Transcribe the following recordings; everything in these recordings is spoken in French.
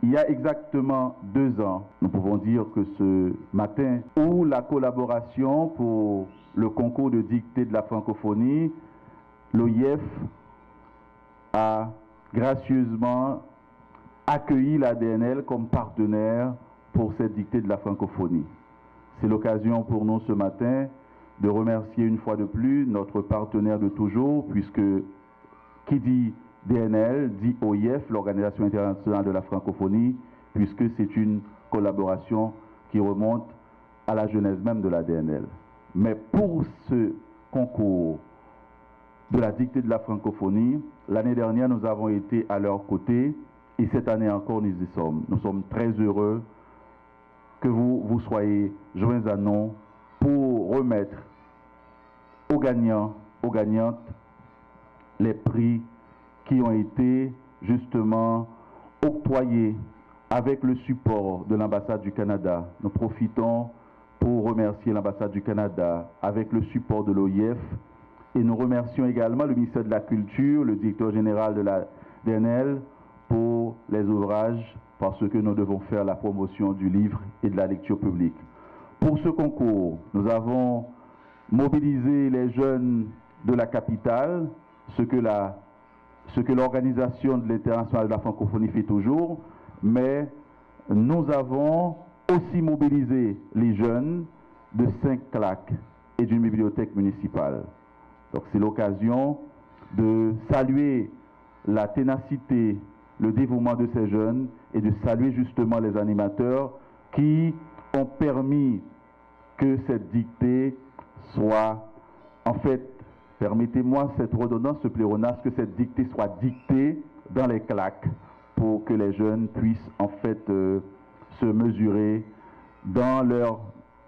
Il y a exactement 2 ans, nous pouvons dire que ce matin, où la collaboration pour le concours de dictée de la francophonie, l'OIF a gracieusement accueilli l'ADNL comme partenaire pour cette dictée de la francophonie. C'est l'occasion pour nous ce matin de remercier une fois de plus notre partenaire de toujours, puisque qui dit DNL dit OIF, l'Organisation internationale de la francophonie, puisque c'est une collaboration qui remonte à la genèse même de la DNL. Mais pour ce concours de la dictée de la francophonie, l'année dernière, nous avons été à leur côté et cette année encore, nous y sommes. Nous sommes très heureux que vous soyez joints à nous pour remettre aux gagnants, aux gagnantes, les prix qui ont été justement octroyés avec le support de l'ambassade du Canada. Nous profitons pour remercier l'ambassade du Canada avec le support de l'OIF et nous remercions également le ministère de la Culture, le directeur général de la DNL pour les ouvrages parce que nous devons faire la promotion du livre et de la lecture publique. Pour ce concours, nous avons mobilisé les jeunes de la capitale, ce que l'organisation de l'Internationale de la francophonie fait toujours, mais nous avons aussi mobilisé les jeunes de 5 claques et d'une bibliothèque municipale. Donc c'est l'occasion de saluer la ténacité, le dévouement de ces jeunes et de saluer justement les animateurs qui ont permis que cette dictée soit, en fait, permettez-moi cette redondance, ce pléonasme, que cette dictée soit dictée dans les claques pour que les jeunes puissent en fait se mesurer dans leur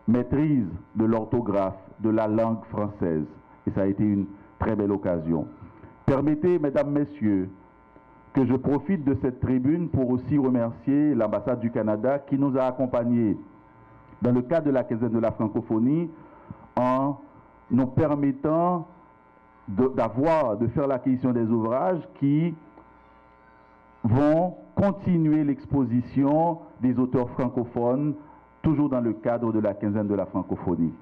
maîtrise de l'orthographe, de la langue française. Et ça a été une très belle occasion. Permettez, mesdames, messieurs, que je profite de cette tribune pour aussi remercier l'ambassade du Canada qui nous a accompagnés dans le cadre de la quinzaine de la francophonie en nous permettant de faire l'acquisition des ouvrages qui vont continuer l'exposition des auteurs francophones, toujours dans le cadre de la quinzaine de la francophonie.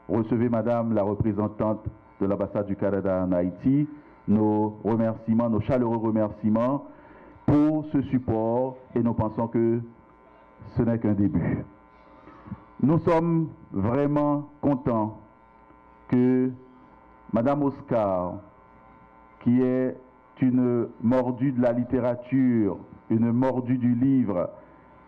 Recevez, madame la représentante de l'ambassade du Canada en Haïti, nos remerciements, nos chaleureux remerciements pour ce support et nous pensons que ce n'est qu'un début. Nous sommes vraiment contents que madame Oscar, qui est une mordue de la littérature, une mordue du livre,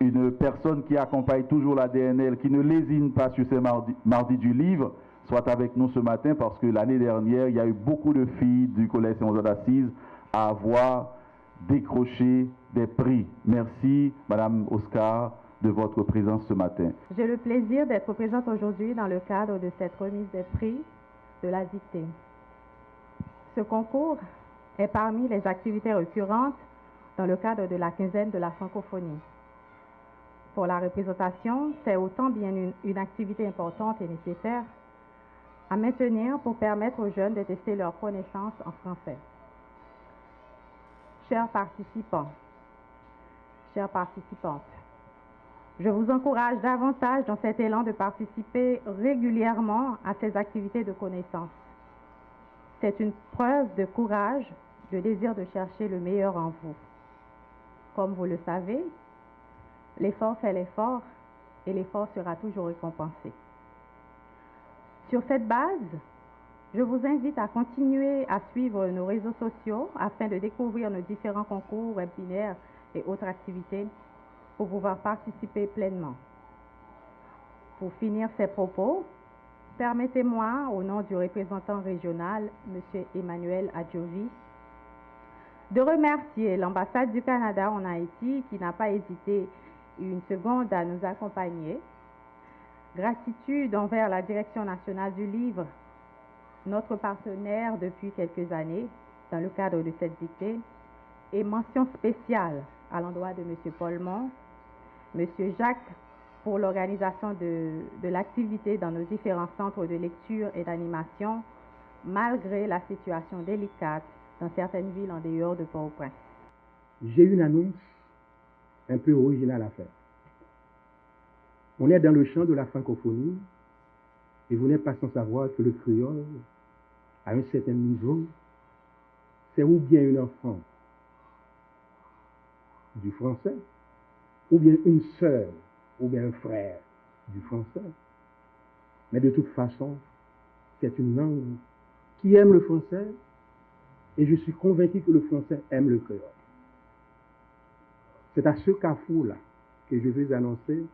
une personne qui accompagne toujours la DNL, qui ne lésine pas sur ces mardis du livre, soit avec nous ce matin parce que l'année dernière, il y a eu beaucoup de filles du Collège Saint-Jean d'Assise à avoir décroché des prix. Merci, madame Oscar, de votre présence ce matin. J'ai le plaisir d'être présente aujourd'hui dans le cadre de cette remise des prix de la dictée. Ce concours est parmi les activités récurrentes dans le cadre de la quinzaine de la francophonie. Pour la représentation, c'est autant bien une activité importante et nécessaire à maintenir pour permettre aux jeunes de tester leurs connaissances en français. Chers participants, chères participantes, je vous encourage davantage dans cet élan de participer régulièrement à ces activités de connaissance. C'est une preuve de courage, de désir de chercher le meilleur en vous. Comme vous le savez, l'effort fait l'effort et l'effort sera toujours récompensé. Sur cette base, je vous invite à continuer à suivre nos réseaux sociaux afin de découvrir nos différents concours, webinaires et autres activités pour pouvoir participer pleinement. Pour finir ces propos, permettez-moi, au nom du représentant régional, M. Emmanuel Adjovi, de remercier l'ambassade du Canada en Haïti qui n'a pas hésité une seconde à nous accompagner. Gratitude envers la Direction nationale du livre, notre partenaire depuis quelques années dans le cadre de cette dictée, et mention spéciale à l'endroit de M. Paulmont, M. Jacques pour l'organisation de l'activité dans nos différents centres de lecture et d'animation, malgré la situation délicate dans certaines villes en dehors de Port-au-Prince. J'ai une annonce un peu original à faire. On est dans le champ de la francophonie et vous n'êtes pas sans savoir que le créole, à un certain niveau, c'est ou bien une enfant du français, ou bien une sœur, ou bien un frère du français. Mais de toute façon, c'est une langue qui aime le français et je suis convaincu que le français aime le créole. C'est à ce carrefour-là que je vais annoncer,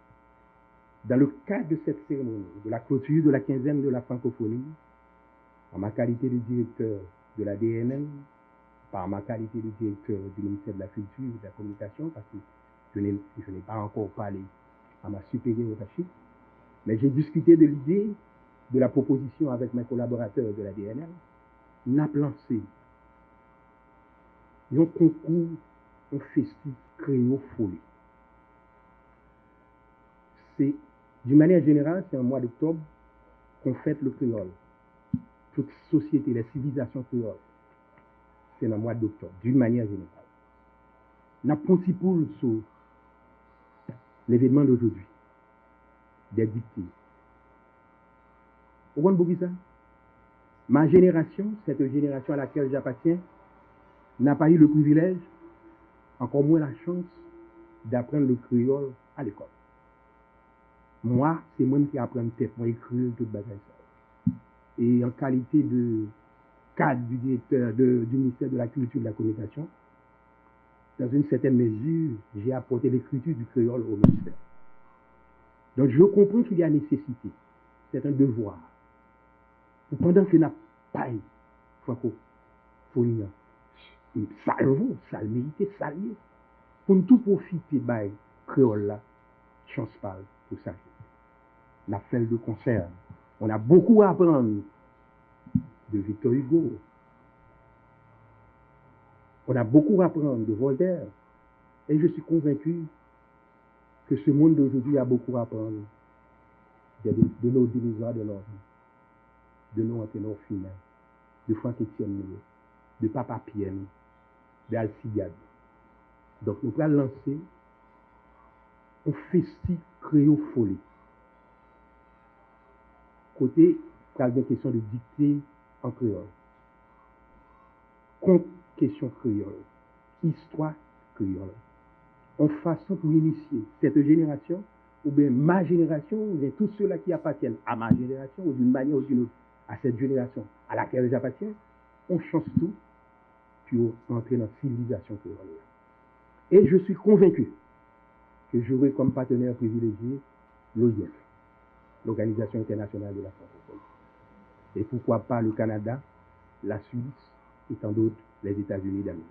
dans le cadre de cette cérémonie, de la clôture de la quinzaine de la francophonie, en ma qualité de directeur de la DNN, par ma qualité de directeur du ministère de la Culture et de la Communication, parce que je n'ai pas encore parlé à ma supérieure hiérarchique, mais j'ai discuté de l'idée, de la proposition avec mes collaborateurs de la DNL, n'a lancé un concours, un festif créofolie. C'est, d'une manière générale, c'est en mois d'octobre qu'on fête le créole. Toute société, les civilisations créoles, c'est dans le mois d'octobre, d'une manière générale. N'a pas poule sur l'événement d'aujourd'hui, des dictées. Vous comprenez ça? Ma génération, cette génération à laquelle j'appartiens, n'a pas eu le privilège, encore moins la chance, d'apprendre le créole à l'école. Moi, c'est moi qui apprends tête, moi écrire toute bagaille ça. Et en qualité de cadre du directeur du ministère de la Culture et de la Communication, dans une certaine mesure, j'ai apporté l'écriture du créole au ministère. Donc je comprends qu'il y a nécessité, c'est un devoir. Pendant que n'a pas francophonie, ça le vaut, ça le mérite, ça le mérite. Pour tout profiter de créole là, chance pas pour ça. On a fait de concert. On a beaucoup à apprendre de Victor Hugo. On a beaucoup à apprendre de Voltaire. Et je suis convaincu que ce monde d'aujourd'hui a beaucoup à apprendre de nos dirigeants de l'ordre, de nos entraîneurs finaux, de Franck Etienne, de Papa Pierre, d'Alcibiade. Donc nous allons lancer un festif créofolie. Côté, il y a des questions de dictée en créole. Conte, question créole. Histoire créole. En façon pour initier cette génération, ou bien ma génération, ou bien tous ceux-là qui appartiennent à ma génération, ou d'une manière ou d'une autre, à cette génération à laquelle j'appartiens, on change tout pour entrer dans la civilisation créole. Et je suis convaincu que j'aurai comme partenaire privilégié l'OIF, l'Organisation internationale de la francophonie. Et pourquoi pas le Canada, la Suisse et tant d'autres, les États-Unis d'Amérique.